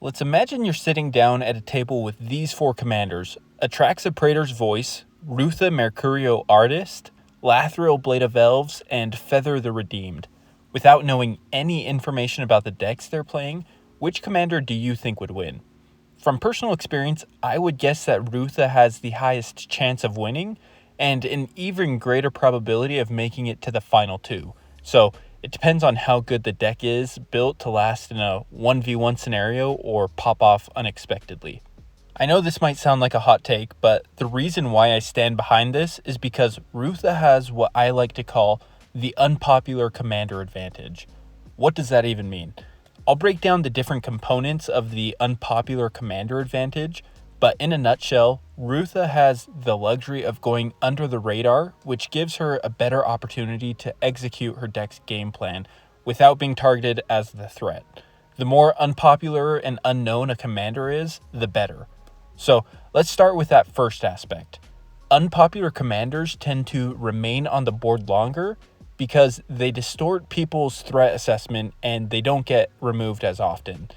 Let's imagine you're sitting down at a table with these four commanders: Atraxa Praetor's Voice, Rutha Mercurio Artist, Lathril Blade of Elves, and Feather the Redeemed. Without knowing any information about the decks they're playing, which commander do you think would win? From personal experience, I would guess that Rutha has the highest chance of winning, and an even greater probability of making it to the final two. So it depends on how good the deck is built to last in a 1v1 scenario or pop off unexpectedly. I know this might sound like a hot take, but the reason why I stand behind this is because Rutha has what I like to call the Unpopular Commander Advantage. What does that even mean? I'll break down the different components of the Unpopular Commander Advantage, but in a nutshell, Rutha has the luxury of going under the radar, which gives her a better opportunity to execute her deck's game plan without being targeted as the threat. The more unpopular and unknown a commander is, the better. So let's start with that first aspect. Unpopular commanders tend to remain on the board longer because they distort people's threat assessment and they don't get removed as often.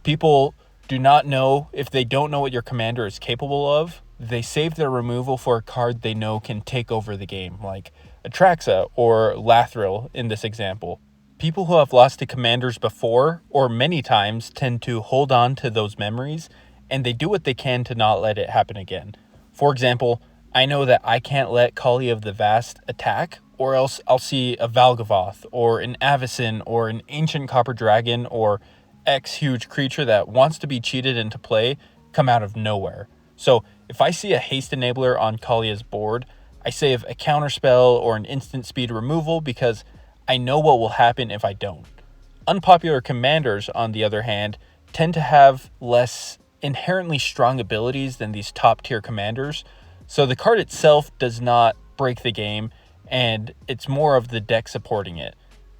People do not know if they don't know what your commander is capable of. They save their removal for a card they know can take over the game, like Atraxa or Lathril in this example. People who have lost to commanders before, or many times, tend to hold on to those memories, and they do what they can to not let it happen again. For example, I know that I can't let Kali of the Vast attack, or else I'll see a Valgavoth, or an Avacyn, or an Ancient Copper Dragon, or X huge creature that wants to be cheated into play come out of nowhere. So if I see a haste enabler on Kalia's board, I save a counterspell or an instant speed removal because I know what will happen if I don't. Unpopular commanders, on the other hand, tend to have less inherently strong abilities than these top tier commanders, so the card itself does not break the game, and it's more of the deck supporting it.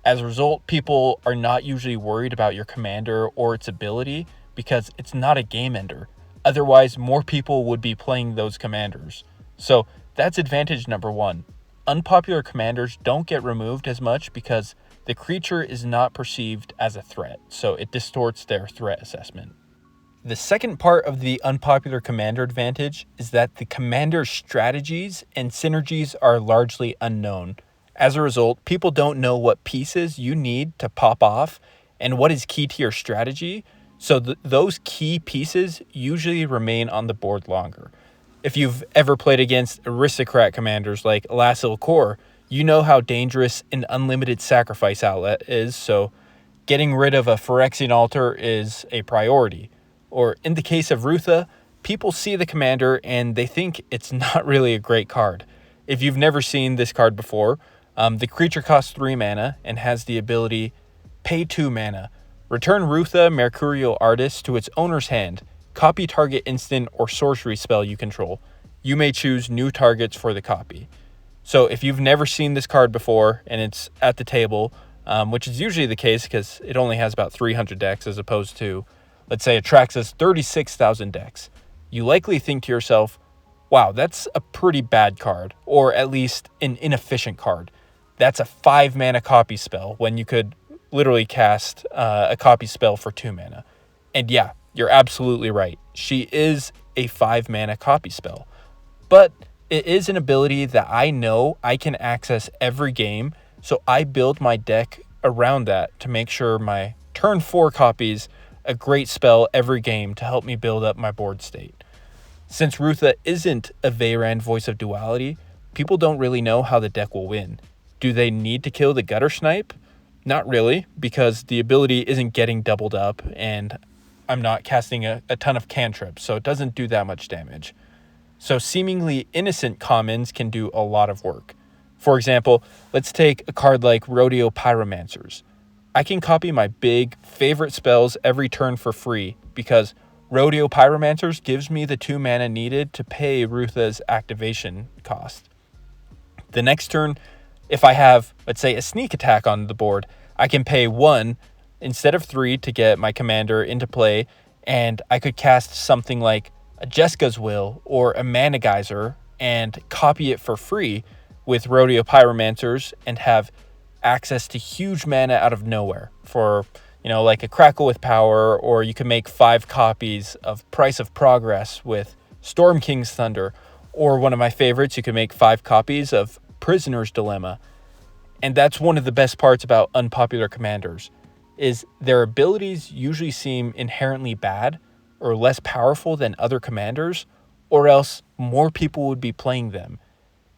As a result, people are not usually worried about your commander or its ability because it's not a game ender. Otherwise, more people would be playing those commanders. So that's advantage number one. Unpopular commanders don't get removed as much because the creature is not perceived as a threat, so it distorts their threat assessment. The second part of the Unpopular Commander Advantage is that the commander's strategies and synergies are largely unknown. As a result, people don't know what pieces you need to pop off and what is key to your strategy, so those key pieces usually remain on the board longer. If you've ever played against aristocrat commanders like Lasil Kor, you know how dangerous an unlimited sacrifice outlet is, so getting rid of a Phyrexian Altar is a priority. Or in the case of Rutha, people see the commander and they think it's not really a great card. If you've never seen this card before, the creature costs 3 mana and has the ability pay 2 mana. Return Rutha Mercurial Artist to its owner's hand. Copy target instant or sorcery spell you control. You may choose new targets for the copy. So if you've never seen this card before and it's at the table, which is usually the case because it only has about 300 decks as opposed to, let's say, Atraxa's 36,000 decks, you likely think to yourself, wow, that's a pretty bad card, or at least an inefficient card. That's a 5 mana copy spell when you could literally cast a copy spell for 2 mana. And yeah, you're absolutely right. She is a 5 mana copy spell. But it is an ability that I know I can access every game, so I build my deck around that to make sure my turn 4 copies a great spell every game to help me build up my board state. Since Rutha isn't a Veyran Voice of Duality, people don't really know how the deck will win. Do they need to kill the Gutter Snipe? Not really, because the ability isn't getting doubled up and I'm not casting a ton of cantrips, so it doesn't do that much damage. So seemingly innocent commons can do a lot of work. For example, let's take a card like Rodeo Pyromancers. I can copy my big favorite spells every turn for free because Rodeo Pyromancers gives me the 2 mana needed to pay Rutha's activation cost. The next turn, if I have, let's say, a sneak attack on the board, I can pay 1 instead of 3 to get my commander into play, and I could cast something like a Jeska's Will or a Mana Geyser and copy it for free with Rodeo Pyromancers and have access to huge mana out of nowhere for like a Crackle with Power, or you can make 5 copies of Price of Progress with Storm King's Thunder, or one of my favorites, you can make 5 copies of Prisoner's Dilemma. And that's one of the best parts about unpopular commanders, is their abilities usually seem inherently bad or less powerful than other commanders, or else more people would be playing them.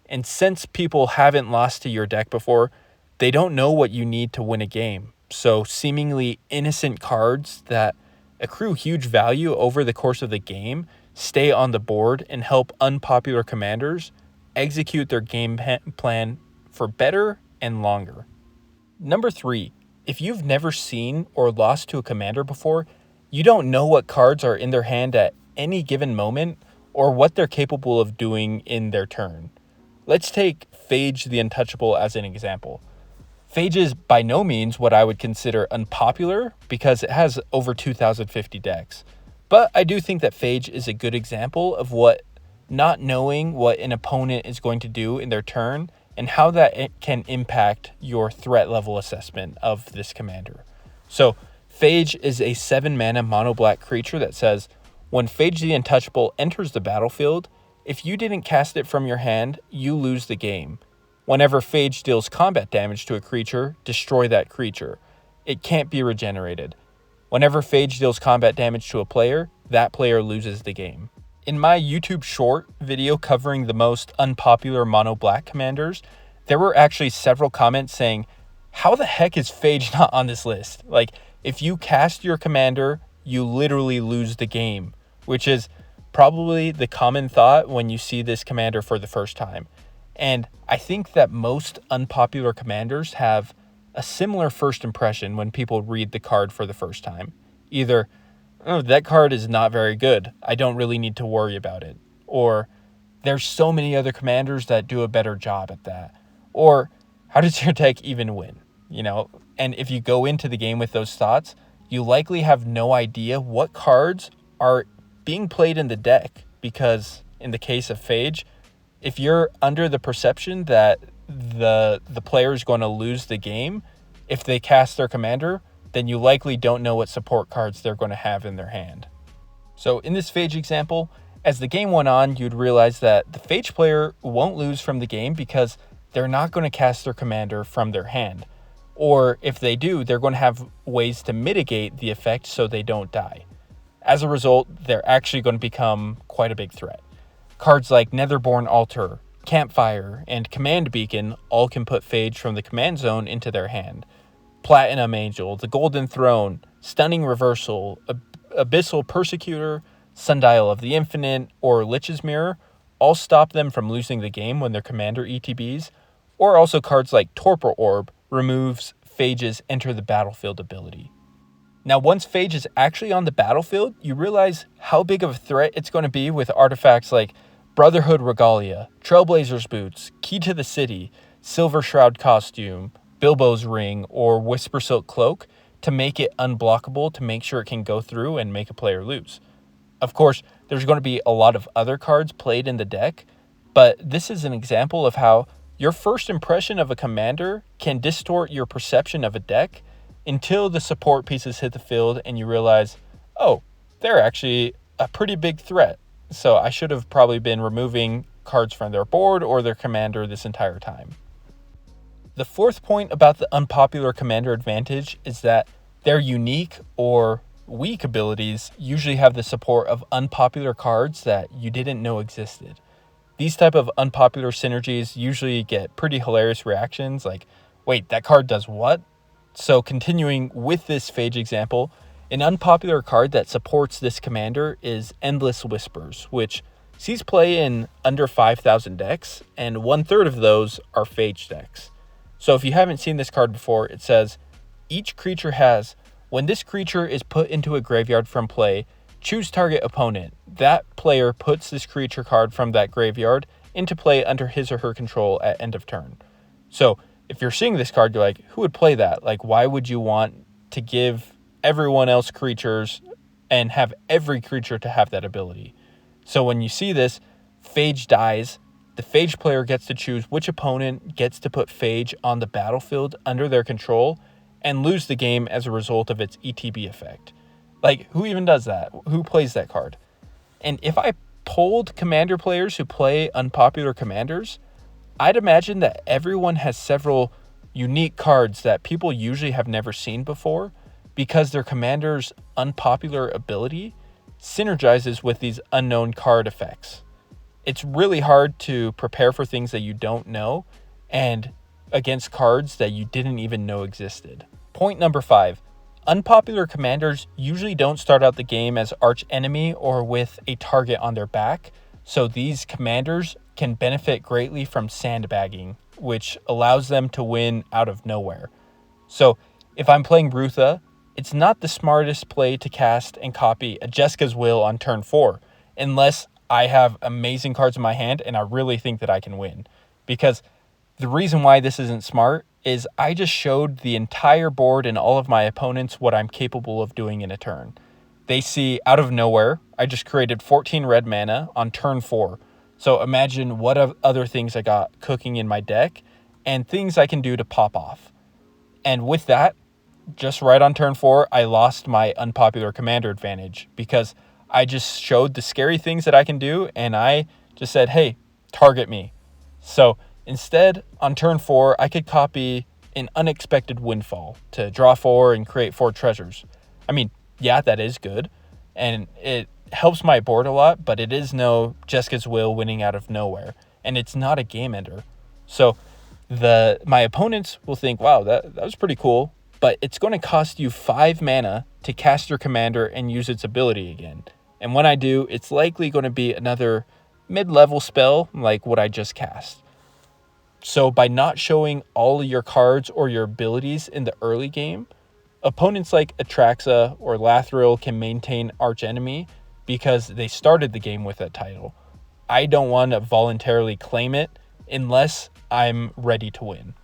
And since people haven't lost to your deck before, they don't know what you need to win a game. So seemingly innocent cards that accrue huge value over the course of the game stay on the board and help unpopular commanders execute their game plan for better and longer. Number 3, if you've never seen or lost to a commander before, you don't know what cards are in their hand at any given moment or what they're capable of doing in their turn. Let's take Phage the Untouchable as an example. Phage is by no means what I would consider unpopular because it has over 2,050 decks. But I do think that Phage is a good example of what not knowing what an opponent is going to do in their turn and how that it can impact your threat level assessment of this commander. So Phage is a 7-mana mono-black creature that says, when Phage the Untouchable enters the battlefield, if you didn't cast it from your hand, you lose the game. Whenever Phage deals combat damage to a creature, destroy that creature. It can't be regenerated. Whenever Phage deals combat damage to a player, that player loses the game. In my YouTube short video covering the most unpopular mono-black commanders, there were actually several comments saying, how the heck is Phage not on this list? Like, if you cast your commander, you literally lose the game, which is probably the common thought when you see this commander for the first time. And I think that most unpopular commanders have a similar first impression when people read the card for the first time. Either, oh, that card is not very good, I don't really need to worry about it. Or, there's so many other commanders that do a better job at that. Or, how does your deck even win? And if you go into the game with those thoughts, you likely have no idea what cards are being played in the deck, because in the case of Phage, if you're under the perception that the player is going to lose the game if they cast their commander, then you likely don't know what support cards they're going to have in their hand. So in this Phage example, as the game went on, you'd realize that the Phage player won't lose from the game because they're not going to cast their commander from their hand. Or if they do, they're going to have ways to mitigate the effect so they don't die. As a result, they're actually going to become quite a big threat. Cards like Netherborn Altar, Campfire, and Command Beacon all can put Phage from the command zone into their hand. Platinum Angel, the Golden Throne, Stunning Reversal, Abyssal Persecutor, Sundial of the Infinite, or Lich's Mirror all stop them from losing the game when their commander ETBs, or also cards like Torpor Orb removes Phage's Enter the Battlefield ability. Now, once Phage is actually on the battlefield, you realize how big of a threat it's going to be with artifacts like Brotherhood Regalia, Trailblazer's Boots, Key to the City, Silver Shroud Costume, Bilbo's Ring, or Whisper Silk Cloak to make it unblockable to make sure it can go through and make a player lose. Of course, there's going to be a lot of other cards played in the deck, but this is an example of how your first impression of a commander can distort your perception of a deck until the support pieces hit the field and you realize, oh, they're actually a pretty big threat. So I should have probably been removing cards from their board or their commander this entire time. The fourth point about the unpopular commander advantage is that their unique or weak abilities usually have the support of unpopular cards that you didn't know existed. These type of unpopular synergies usually get pretty hilarious reactions like, wait, that card does what? So continuing with this Phage example, an unpopular card that supports this commander is Endless Whispers, which sees play in under 5,000 decks, and 1/3 of those are Phage decks. So if you haven't seen this card before, it says, each creature has, when this creature is put into a graveyard from play, choose target opponent. That player puts this creature card from that graveyard into play under his or her control at end of turn. So if you're seeing this card, you're like, who would play that? Like, why would you want to give everyone else creatures and have every creature to have that ability? So when you see this, Phage dies. The Phage player gets to choose which opponent gets to put Phage on the battlefield under their control, and lose the game as a result of its ETB effect. Like, who even does that? Who plays that card? And if I polled commander players who play unpopular commanders, I'd imagine that everyone has several unique cards that people usually have never seen before because their commander's unpopular ability synergizes with these unknown card effects. It's really hard to prepare for things that you don't know and against cards that you didn't even know existed. Point number 5. Unpopular commanders usually don't start out the game as arch enemy or with a target on their back, so these commanders can benefit greatly from sandbagging, which allows them to win out of nowhere. So if I'm playing Rutha, it's not the smartest play to cast and copy a Jessica's Will on turn 4, unless I have amazing cards in my hand and I really think that I can win. Because the reason why this isn't smart is I just showed the entire board and all of my opponents what I'm capable of doing in a turn. They see out of nowhere, I just created 14 red mana on turn 4. So imagine what other things I got cooking in my deck and things I can do to pop off. And with that, just right on turn 4, I lost my unpopular commander advantage because I just showed the scary things that I can do and I just said, hey, target me. So instead, on turn 4, I could copy an unexpected windfall to draw 4 and create 4 treasures. I mean, yeah, that is good, and it helps my board a lot, but it is no Jessica's Will winning out of nowhere, and it's not a game ender. So my opponents will think, wow, that was pretty cool, but it's going to cost you 5 mana to cast your commander and use its ability again. And when I do, it's likely going to be another mid-level spell like what I just cast. So by not showing all of your cards or your abilities in the early game, opponents like Atraxa or Lathril can maintain archenemy because they started the game with that title. I don't want to voluntarily claim it unless I'm ready to win.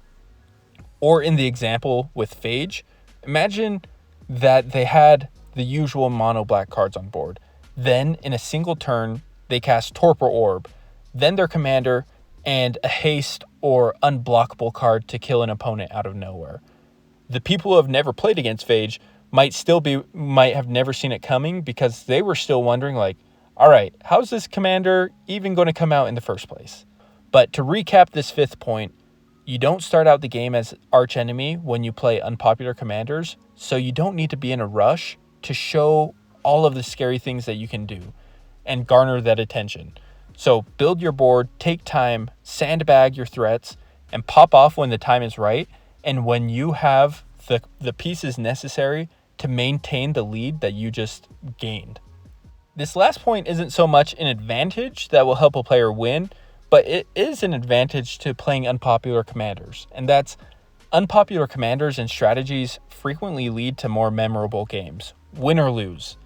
Or in the example with Phage, imagine that they had the usual mono black cards on board. Then in a single turn, they cast Torpor Orb, then their commander, and a haste or unblockable card to kill an opponent out of nowhere. The people who have never played against Phage might have never seen it coming because they were still wondering like, all right, how's this commander even going to come out in the first place? But to recap this 5th point, you don't start out the game as archenemy when you play unpopular commanders, so you don't need to be in a rush to show all of the scary things that you can do and garner that attention. So build your board, take time, sandbag your threats, and pop off when the time is right and when you have the pieces necessary to maintain the lead that you just gained. This last point isn't so much an advantage that will help a player win, but it is an advantage to playing unpopular commanders. And that's unpopular commanders and strategies frequently lead to more memorable games. Win or lose.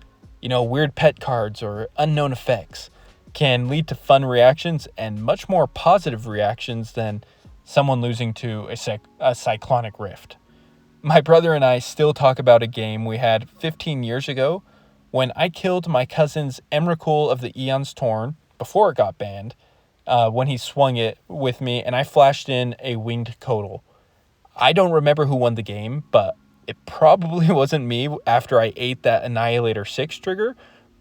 Weird pet cards or unknown effects can lead to fun reactions and much more positive reactions than someone losing to a cyclonic rift. My brother and I still talk about a game we had 15 years ago when I killed my cousin's Emrakul of the Eons Torn before it got banned, when he swung it with me, and I flashed in a Winged Codal. I don't remember who won the game, but it probably wasn't me after I ate that Annihilator 6 trigger,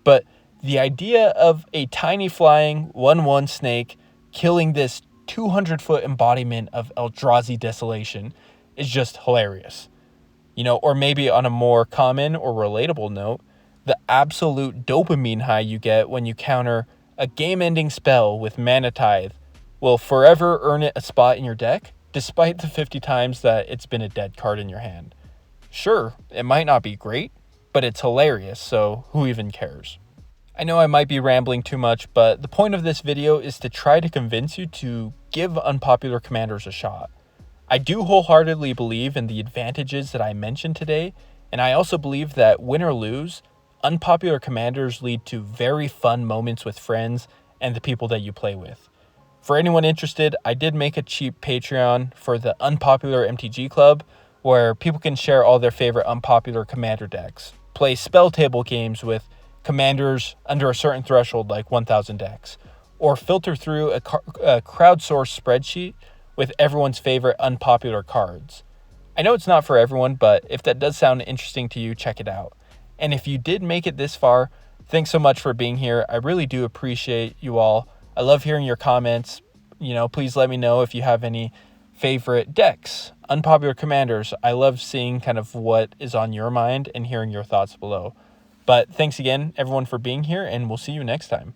but the idea of a tiny flying 1/1 snake killing this 200-foot embodiment of Eldrazi Desolation is just hilarious. Or maybe on a more common or relatable note, the absolute dopamine high you get when you counter a game-ending spell with Mana Tithe will forever earn it a spot in your deck, despite the 50 times that it's been a dead card in your hand. Sure, it might not be great, but it's hilarious, so who even cares? I know I might be rambling too much, but the point of this video is to try to convince you to give unpopular commanders a shot. I do wholeheartedly believe in the advantages that I mentioned today, and I also believe that win or lose, unpopular commanders lead to very fun moments with friends and the people that you play with. For anyone interested, I did make a cheap Patreon for the Unpopular MTG Club, where people can share all their favorite unpopular commander decks, play spelltable games with commanders under a certain threshold like 1,000 decks, or filter through a crowdsourced spreadsheet with everyone's favorite unpopular cards. I know it's not for everyone, but if that does sound interesting to you, check it out. And if you did make it this far, thanks so much for being here. I really do appreciate you all. I love hearing your comments. Please let me know if you have any favorite decks, unpopular commanders. I love seeing kind of what is on your mind and hearing your thoughts below. But thanks again, everyone, for being here, and we'll see you next time.